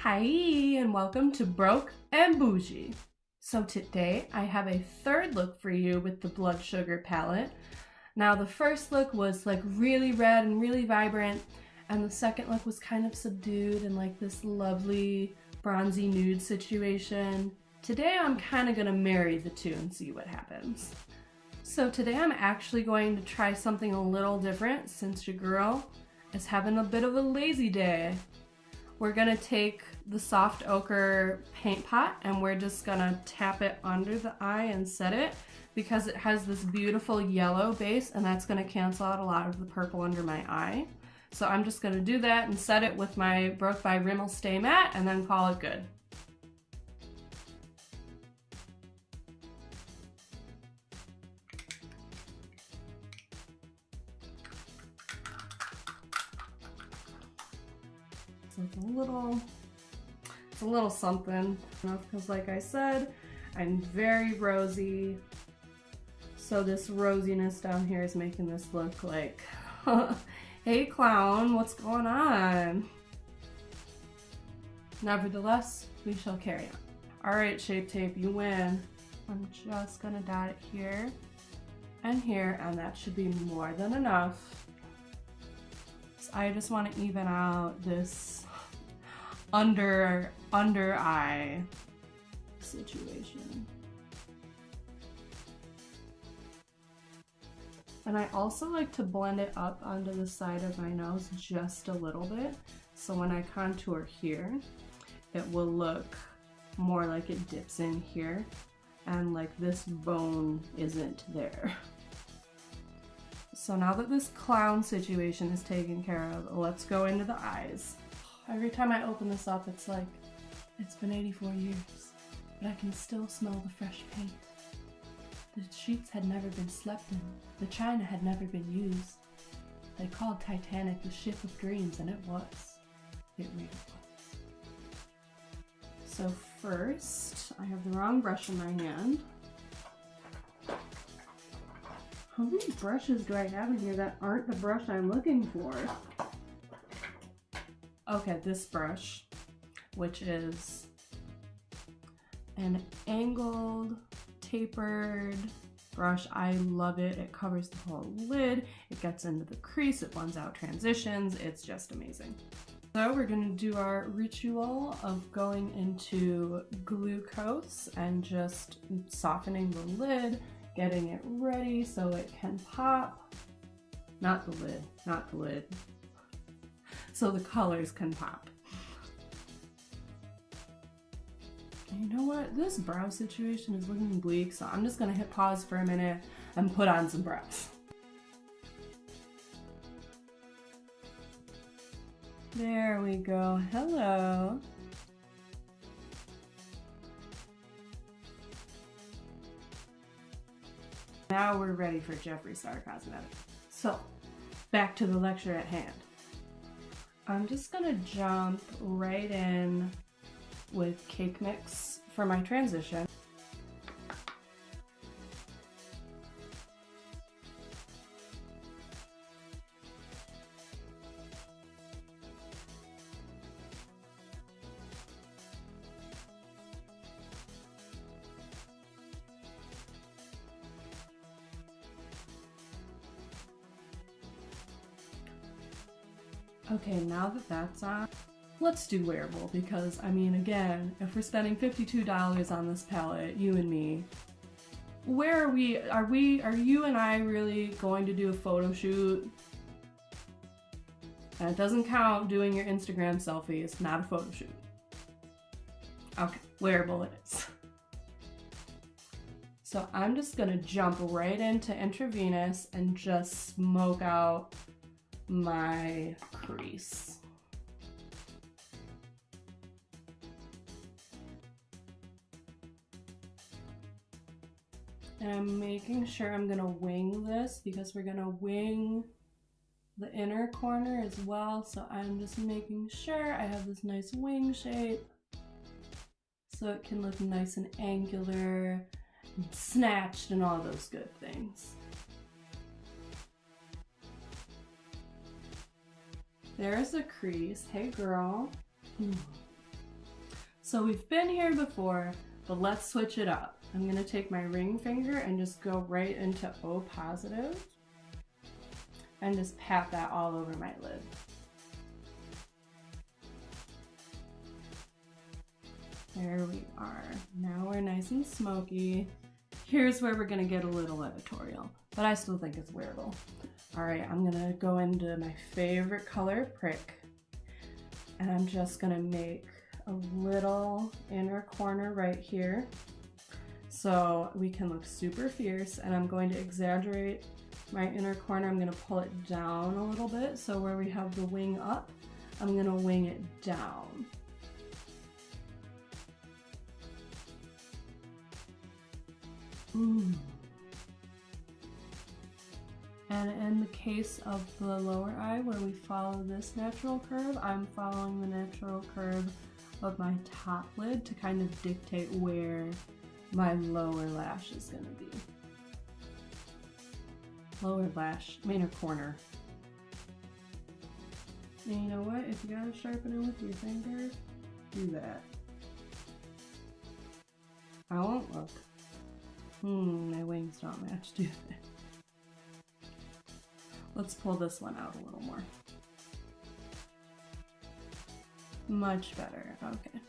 Hi, and welcome to Broke and Bougie. So today I have a third look for you with the Blood Sugar palette. Now the first look was like really red and really vibrant, and the second look was kind of subdued and like this lovely bronzy nude situation. Today I'm kind of gonna marry the two and see what happens. So today I'm actually going to try something a little different since your girl is having a bit of a lazy day. We're gonna take the soft ochre paint pot and we're just gonna tap it under the eye and set it because it has this beautiful yellow base and that's gonna cancel out a lot of the purple under my eye. So I'm just gonna do that and set it with my Broke by Rimmel Stay Matte and then call it good. So it's a little something, because like I said, I'm very rosy. So this rosiness down here is making this look like, hey clown, what's going on? Nevertheless, we shall carry on. All right, Shape Tape, you win. I'm just gonna dot it here, and that should be more than enough. So I just want to even out this under eye situation. And I also like to blend it up onto the side of my nose just a little bit, so when I contour here, it will look more like it dips in here and like this bone isn't there. So now that this clown situation is taken care of, let's go into the eyes. Every time I open this up, it's like, it's been 84 years, but I can still smell the fresh paint. The sheets had never been slept in. The china had never been used. They called Titanic the ship of dreams, and it was. It really was. So first, I have the wrong brush in my hand. How many brushes do I have in here that aren't the brush I'm looking for? Okay, this brush, which is an angled, tapered brush. I love it. It covers the whole lid. It gets into the crease. It blends out transitions. It's just amazing. So we're going to do our ritual of going into glucose and just softening the lid, getting it ready so it can pop. Not the lid, not the lid. So the colors can pop. You know what? This brow situation is looking bleak, so I'm just gonna hit pause for a minute and put on some brows. There we go. Hello. Now we're ready for Jeffree Star Cosmetics. So, back to the lecture at hand. I'm just gonna jump right in with Cake Mix for my transition. Okay, now that that's on, let's do wearable because, I mean, again, if we're spending $52 on this palette, you and me, where are we? Are you and I really going to do a photo shoot? And it doesn't count doing your Instagram selfie, it's not a photo shoot. Okay, wearable it is. So I'm just gonna jump right into intravenous and just smoke out my crease. And I'm making sure I'm gonna wing this because we're gonna wing the inner corner as well. So I'm just making sure I have this nice wing shape so it can look nice and angular and snatched and all those good things. There's a crease. Hey girl. So we've been here before, but let's switch it up. I'm gonna take my ring finger and just go right into O positive and just pat that all over my lid. There we are. Now we're nice and smoky. Here's where we're gonna get a little editorial, but I still think it's wearable. All right, I'm gonna go into my favorite color, Prick, and I'm just gonna make a little inner corner right here so we can look super fierce, and I'm going to exaggerate my inner corner. I'm gonna pull it down a little bit, so where we have the wing up, I'm gonna wing it down. And in the case of the lower eye, where we follow this natural curve, I'm following the natural curve of my top lid to kind of dictate where my lower lash is going to be. Lower lash, inner corner. And you know what? If you gotta sharpen it with your finger, do that. I won't look. My wings don't match, do they? Let's pull this one out a little more. Much better, okay.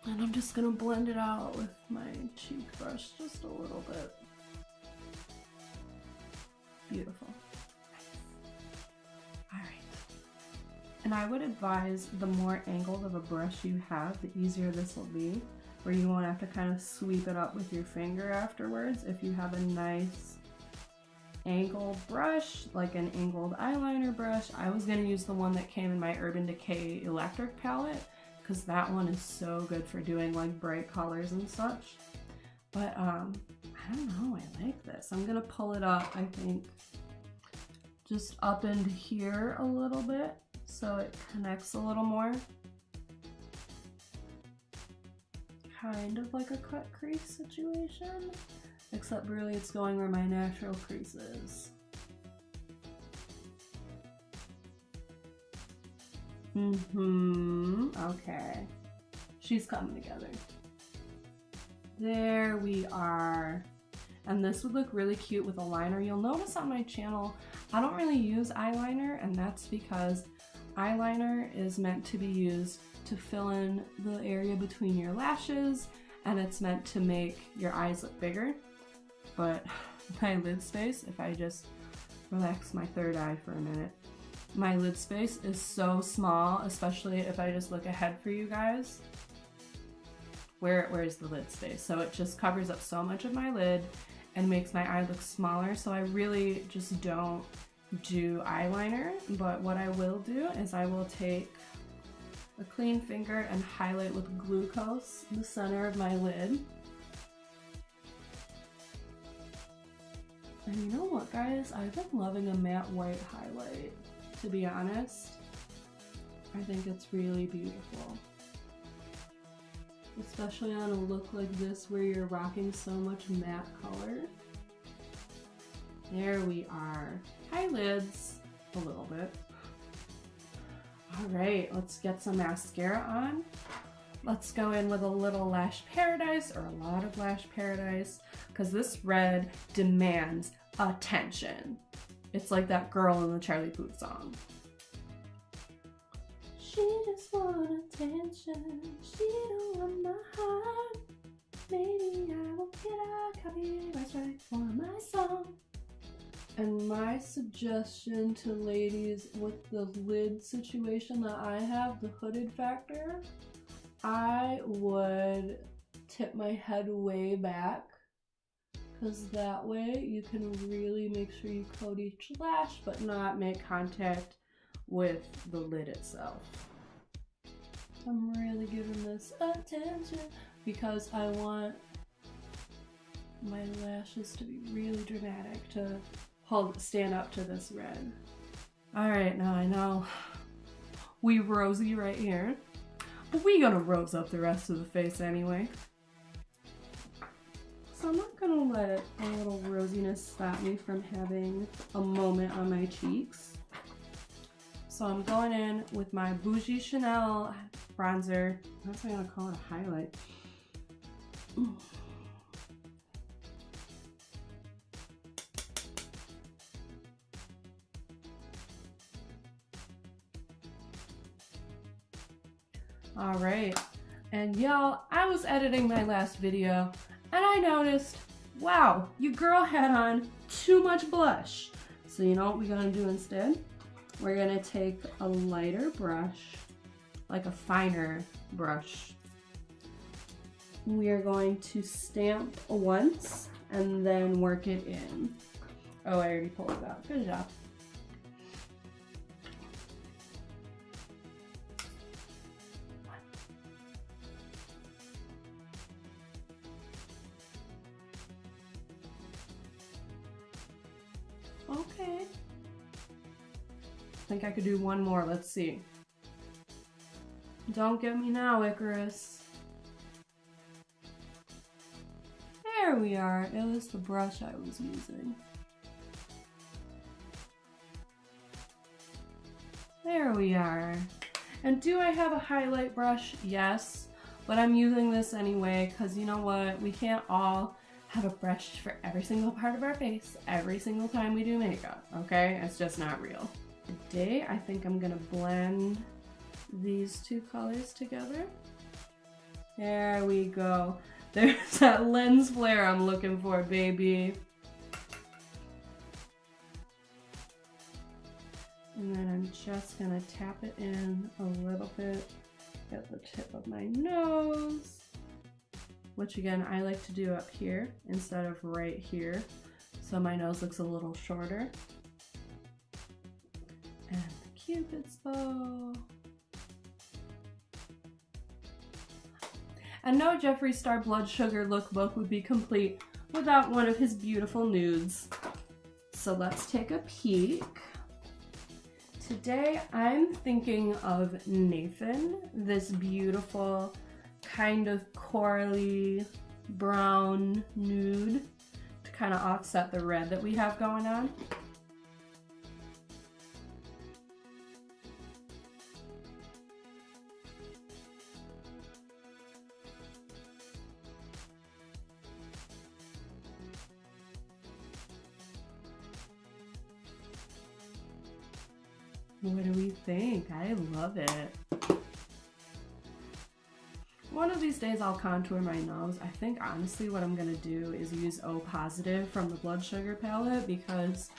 And I'm just gonna blend it out with my cheek brush just a little bit. Beautiful. All right. And I would advise the more angled of a brush you have, the easier this will be, where you won't have to kind of sweep it up with your finger afterwards. If you have a nice angled brush, like an angled eyeliner brush, I was gonna use the one that came in my Urban Decay electric palette, because that one is so good for doing like bright colors and such. But I don't know, I like this. I'm gonna pull it up, I think, just up into here a little bit so it connects a little more. Kind of like a cut crease situation, except really it's going where my natural crease is. Okay. She's coming together. There we are. And this would look really cute with a liner. You'll notice on my channel, I don't really use eyeliner, and that's because eyeliner is meant to be used to fill in the area between your lashes, and it's meant to make your eyes look bigger. But my lid space, if I just relax my third eye for a minute, my lid space is so small, especially if I just look ahead for you guys. Where's the lid space? So it just covers up so much of my lid and makes my eye look smaller. So I really just don't do eyeliner, but what I will do is I will take a clean finger and highlight with glucose the center of my lid. And you know what, guys? I've been loving a matte white highlight, to be honest. I think it's really beautiful. Especially on a look like this where you're rocking so much matte color. There we are. Hi, lids. A little bit. All right, let's get some mascara on. Let's go in with a little Lash Paradise, or a lot of Lash Paradise, because this red demands attention. It's like that girl in the Charlie Puth song. She just wants attention. She don't want my heart. Maybe I will get a copyright strike for my song. And my suggestion to ladies with the lid situation that I have, the hooded factor, I would tip my head way back, because that way you can really make sure you coat each lash but not make contact with the lid itself. I'm really giving this attention because I want my lashes to be really dramatic to stand up to this red. Alright, now I know we rosy right here, but we gonna rose up the rest of the face anyway. So I'm not gonna let a little rosiness stop me from having a moment on my cheeks. So I'm going in with my Bougie Chanel bronzer. That's what I'm gonna call it, a highlight. All right, and y'all, I was editing my last video and I noticed, wow, your girl had on too much blush. So you know what we're gonna do instead? We're gonna take a lighter brush, like a finer brush. We are going to stamp once and then work it in. Oh, I already pulled it out, good job. Okay. I think I could do one more. Let's see. Don't get me now, Icarus. There we are. It was the brush I was using. There we are. And do I have a highlight brush? Yes. But I'm using this anyway because you know what? We can't all have a brush for every single part of our face every single time we do makeup, okay? It's just not real. Today, I think I'm gonna blend these two colors together. There we go. There's that lens flare I'm looking for, baby. And then I'm just gonna tap it in a little bit at the tip of my nose. Which again, I like to do up here instead of right here. So my nose looks a little shorter. And the Cupid's bow. And no Jeffree Star Blood Sugar lookbook would be complete without one of his beautiful nudes. So let's take a peek. Today I'm thinking of Nathan, this beautiful kind of corally brown nude to kind of offset the red that we have going on. What do we think? I love it. One of these days I'll contour my nose. I think honestly what I'm gonna do is use O Positive from the Blood Sugar palette because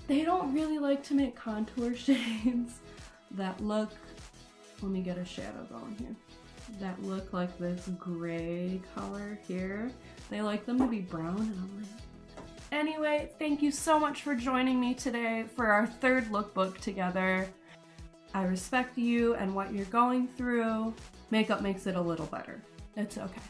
they don't really like to make contour shades that look, let me get a shadow going here, that look like this gray color here. They like them to be brown and I'm like, anyway, thank you so much for joining me today for our third lookbook together. I respect you and what you're going through. Makeup makes it a little better. It's okay.